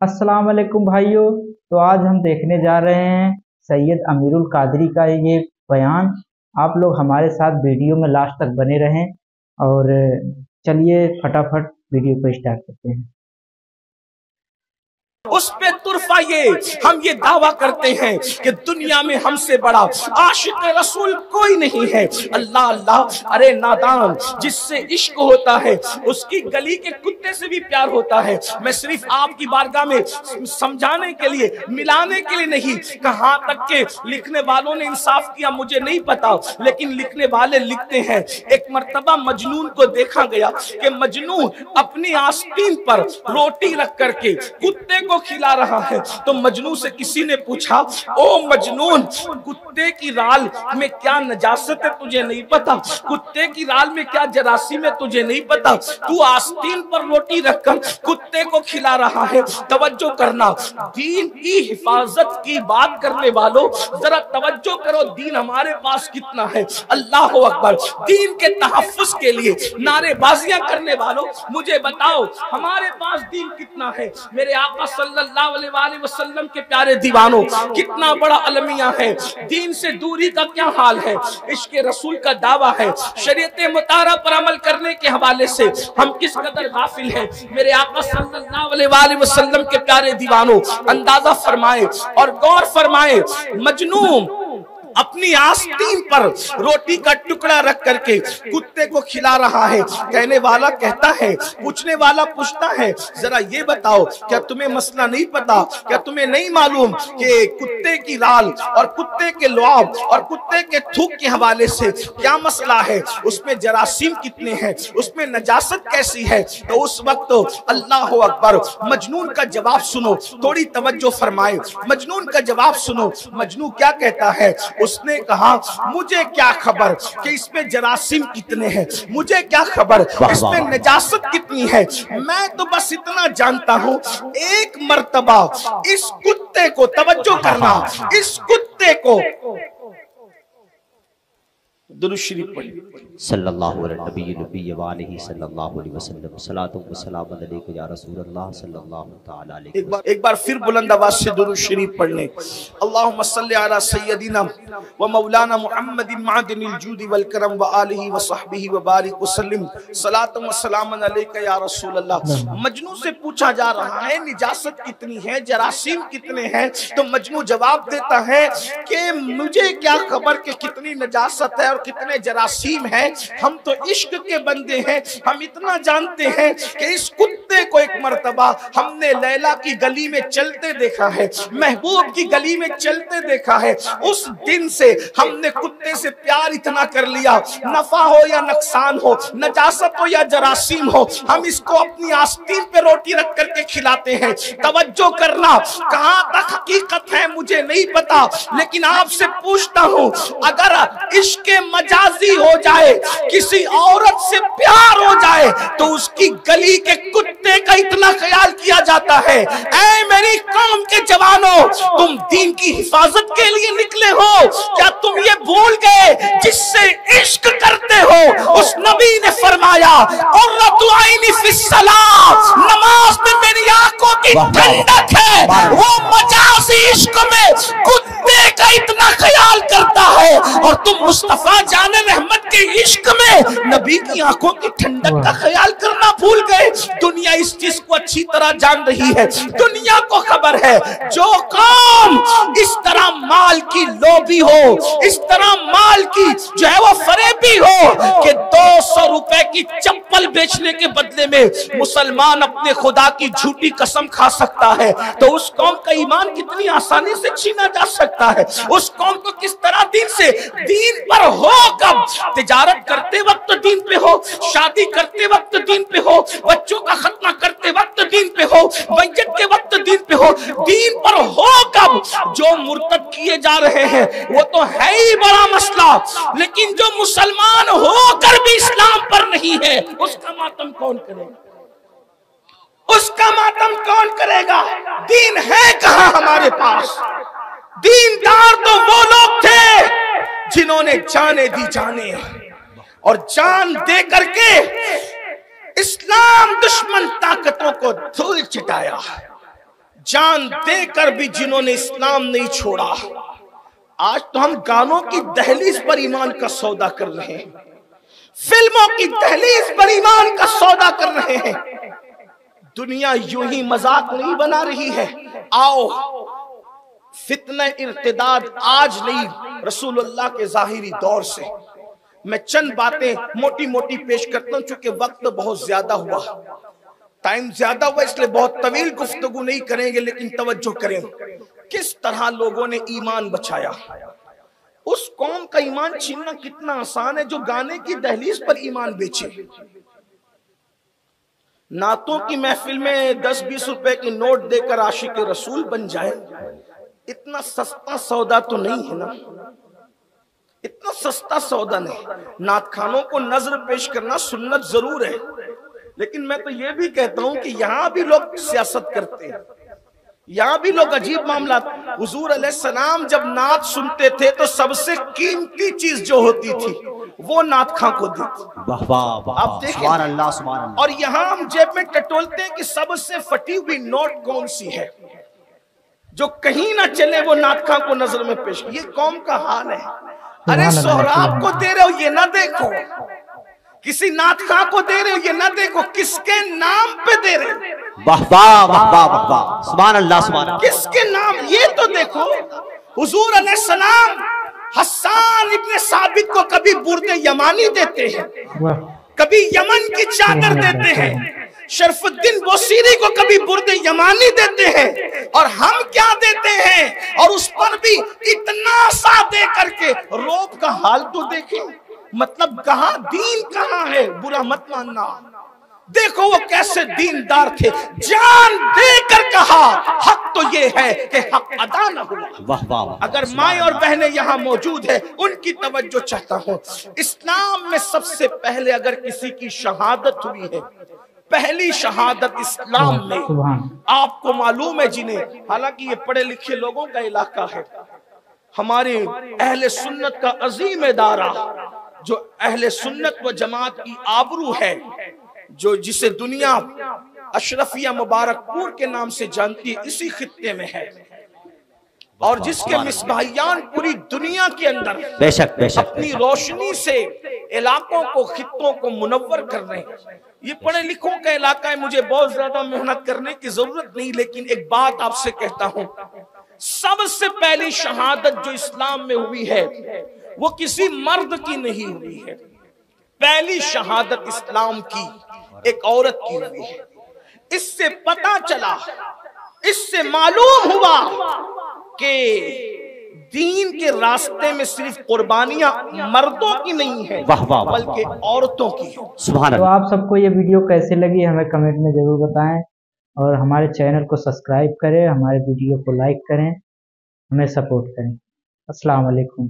अस्सलाम वालेकुम भाइयों। तो आज हम देखने जा रहे हैं सैयद अमीरुल कादरी का ये बयान। आप लोग हमारे साथ वीडियो में लास्ट तक बने रहें और चलिए फटाफट वीडियो को स्टार्ट करते हैं। उस पे तुरफा हम ये दावा करते हैं कि दुनिया में हमसे बड़ा आशिक रसूल कोई नहीं है। अल्लाह अल्लाह, अरे नादान, जिससे इश्क होता है उसकी गली के कुत्ते से भी प्यार होता है। मैं सिर्फ आपकी बारगाह में समझाने के लिए, मिलाने के लिए नहीं, कहां तक के लिखने वालों ने इंसाफ किया मुझे नहीं पता, लेकिन लिखने वाले लिखते हैं एक मर्तबा मजनून को देखा गया कि मजनून अपनी आस्तीन पर रोटी रख करके कुत्ते को खिला रहा है। तो मजनू से किसी ने पूछा, ओ मजनून, कुत्ते की राल में क्या नजासत है तुझे नहीं पता? कुत्ते की राल में क्या जरासीम है तुझे नहीं पता? तू आस्तीन पर रोटी रखकर कुत्ते को खिला रहा है। तवज्जो करना, दीन की हिफाजत की बात करने वालों, जरा तवज्जो करो, दीन हमारे पास कितना है। अल्लाह अकबर। दीन के तहफ्फुज के लिए नारेबाजियां करने वालों, मुझे बताओ हमारे पास दीन कितना है। मेरे आका सल्लल्लाहु अलैहि वसल्लम के प्यारे दीवानों, कितना बड़ा अलमिया है। दीन से दूरी का क्या हाल है। इश्क रसूल का दावा है, शरीयत मुतारा पर अमल करने के हवाले से हम किस कदर गाफिल हैं। मेरे आका सल्लल्लाहु अलैहि वसल्लम के प्यारे दीवानों, अंदाजा फरमाए और गौर फरमाए, मजनून अपनी आस्तीन पर रोटी का टुकड़ा रख करके कुत्ते को खिला रहा है। कहने वाला कहता है, पूछने वाला पूछता है, जरा ये बताओ क्या तुम्हें मसला नहीं पता? क्या तुम्हें नहीं मालूम कि कुत्ते की राल और कुत्ते के लुआब और कुत्ते के थूक के हवाले से क्या मसला है? उसमें जरासीम कितने हैं, उसमें नजासत कैसी है? तो उस वक्त अल्लाह अकबर, मजनून का जवाब सुनो, थोड़ी तवज्जो फरमाए। मजनून का जवाब सुनो। मजनू क्या कहता है? उसने कहा, मुझे क्या खबर कि इसमें जरासीम कितने हैं, मुझे क्या खबर इसमें नजासत कितनी है। मैं तो बस इतना जानता हूं, एक मर्तबा इस कुत्ते को, तवज्जो करना, इस कुत्ते को दुरूद शरीफ पढ़िए सल्लल्लाहु अलैहि वसल्लम, सलातो व सलाम अलैका या रसूल अल्लाह सल्लल्लाहु तआला अलैहि वसल्लम। एक बार फिर बुलंद आवाज से दुरूद शरीफ पढ़ लें। अल्लाहुम्मा सल्लि अला सय्यदिना व मौलाना मुहम्मदिन मादिनिल जूदी वल करम व आलिहि व सहबिहि व बारिक वसल्लम, सलातो व सलाम अलैका या रसूल अल्लाह। मजनू से पूछा जा रहा है, निजासत कितनी है, जरासीम कितने हैं? तो मजनू जवाब देता है कि मुझे क्या खबर कि कितनी नजासत है और कितने जरासीम हैं। हम तो इश्क के बंदे हैं। हम इतना जानते हैं कि इस कुत्ते को एक मर्तबा हमने लैला की गली में चलते देखा है, महबूब की गली में चलते देखा है। उस दिन से हमने कुत्ते से प्यार इतना कर लिया, नफा हो या नुकसान हो, नजासत हो या जरासीम हो, हम इसको अपनी आस्तीन पे रोटी रख करके खिलाते हैं। तवज्जो करना, कहां तक हकीकत है मुझे नहीं पता, लेकिन आपसे पूछता हूं, अगर इश्क मजाजी हो जाए, किसी औरत से प्यार हो जाए, तो उसकी गली के कुत्ते का इतना ख्याल किया जाता है। ऐ मेरी कौम के जवानों, तुम दीन की हिफाजत के लिए निकले हो, क्या तुम ये भूल गए जिससे इश्क करते हो उस नबी ने फरमाया, कुर्रतु ऐनी फिस्सलाह, नमाज में मेरी आंखों की ठंडक है। वो मजाजी इश्क में कुत्ते का इतना ख्याल करता है और तुम मुस्तफा जाने रहमत के इश्क में नबी की आंखों की ठंडक का ख्याल करना भूल गए। दुनिया इस चीज को अच्छी तरह जान रही है। दुनिया को खबर है, जो कौम इस तरह माल की लोभी हो, इस तरह माल की जो है वो फरेबी हो कि 200 रुपए की चप्पल बेचने के बदले में मुसलमान अपने खुदा की झूठी कसम खा सकता है, तो उस कौम का ईमान कितनी आसानी से छीना जा सकता है। उस कौम को किस तरह दीन से, दीन पर हो कब? तिजारत करते वक्त दीन पे हो, शादी करते वक्त दीन पे हो, बच्चों का खतना करते वक्त दीन पे हो, मैयत के वक्त दीन पे हो। दीन पर हो कब? जो मुर्तद किए जा रहे हैं वो तो है ही बड़ा मसला, लेकिन जो मुसलमान होकर भी इस्लाम पर नहीं है, उसका मातम कौन करेगा? उसका मातम कौन करेगा? दीन है कहां हमारे पास? दीनदार तो वो लोग थे जिन्होंने जाने दी जाने और जान दे करके इस्लाम दुश्मन ताकतों को धूल चिटाया। جان دے کر بھی جنہوں نے اسلام نہیں چھوڑا، آج تو ہم گانوں کی دہلیز پر ایمان کا سودا کر رہے ہیں، فلموں کی دہلیز پر ایمان کا سودا کر رہے ہیں۔ دنیا یوں ہی مذاق نہیں بنا رہی ہے۔ آؤ فتنہ ارتداد آج نہیں، رسول اللہ کے ظاہری دور سے۔ میں چند باتیں موٹی موٹی پیش کرتا ہوں چونکہ وقت بہت زیادہ ہوا، ٹائم زیادہ ہوا، اس لئے بہت طویل گفتگو نہیں کریں گے، لیکن توجہ کریں کس طرح لوگوں نے ایمان بچایا۔ اس قوم کا ایمان چھیننا کتنا آسان ہے جو گانے کی دہلیز پر ایمان بیچے۔ نعتوں کی محفل میں 10-20 روپے کے نوٹ دے کر عاشق رسول بن جائے، اتنا سستا سودا تو نہیں ہے نا، اتنا سستا سودا نہیں۔ نعت خانوں کو نظر پیش کرنا سنت ضرور ہے، لیکن میں تو یہ بھی کہتا ہوں کہ یہاں بھی لوگ سیاست کرتے ہیں، یہاں بھی لوگ عجیب معاملات۔ حضور علیہ السلام جب نعت سنتے تھے تو سب سے قیمتی چیز جو ہوتی تھی وہ نعت خاں کو دیتی۔ آپ دیکھیں، اور یہاں ہم جیب میں ٹٹولتے ہیں کہ سب سے پھٹی ہوئی نوٹ کون سی ہے جو کہیں نہ چلے، وہ نعت خاں کو نظر میں پیش۔ یہ قوم کا حال ہے۔ ارے سہراب کو دے رہے ہو یہ نہ دیکھو، کسی نعت خاں کو دے رہے ہو یہ نہ دیکھو، کس کے نام پہ دے رہے ہو، سبحان اللہ سبحان اللہ، کس کے نام یہ تو دیکھو۔ حضور علیہ السلام حسان ابن ثابت کو کبھی برد یمانی دیتے ہیں، کبھی یمن کی چادر دیتے ہیں، شرف الدین بوسیری کو کبھی برد یمانی دیتے ہیں، اور ہم کیا دیتے ہیں، اور اس پر بھی اتنا سا دے کر کے۔ روب کا حال تو دیکھیں، مطلب کہاں دین کہاں ہے، برا مت ماننا۔ دیکھو وہ کیسے دیندار تھے، جان دے کر کہا حق تو یہ ہے کہ حق ادا نہ ہوا۔ اگر مائیں اور بہنیں یہاں موجود ہیں ان کی توجہ چاہتا ہوں۔ اسلام میں سب سے پہلے اگر کسی کی شہادت ہوئی ہے، پہلی شہادت اسلام میں، آپ کو معلوم ہے جنہیں، حالانکہ یہ پڑھے لکھے لوگوں کا علاقہ ہے، ہمارے اہل سنت کا عظیم ادارہ جو اہل سنت و جماعت کی آبرو ہے، جو جسے دنیا اشرفیہ مبارک پور کے نام سے جانتی ہے، اسی خطے میں ہے، اور جس کے مصباحیان پوری دنیا کے اندر بے شک اپنی روشنی سے علاقوں کو، خطوں کو منور کر رہے ہیں۔ یہ پڑھے لکھوں کا علاقہ ہے، مجھے بہت زیادہ محنت کرنے کی ضرورت نہیں، لیکن ایک بات آپ سے کہتا ہوں، سب سے پہلی شہادت جو اسلام میں ہوئی ہے وہ کسی مرد کی نہیں ہوئی ہے، پہلی شہادت اسلام کی ایک عورت کی ہوئی ہے۔ اس سے پتہ چلا، اس سے معلوم ہوا کہ دین کے راستے میں صرف قربانیاں مردوں کی نہیں ہیں بلکہ عورتوں کی ہیں۔ تو آپ سب کو یہ ویڈیو کیسے لگی ہمیں کمنٹ میں ضرور بتائیں، اور ہمارے چینل کو سبسکرائب کریں، ہمارے ویڈیو کو لائک کریں، ہمیں سپورٹ کریں۔ السلام علیکم۔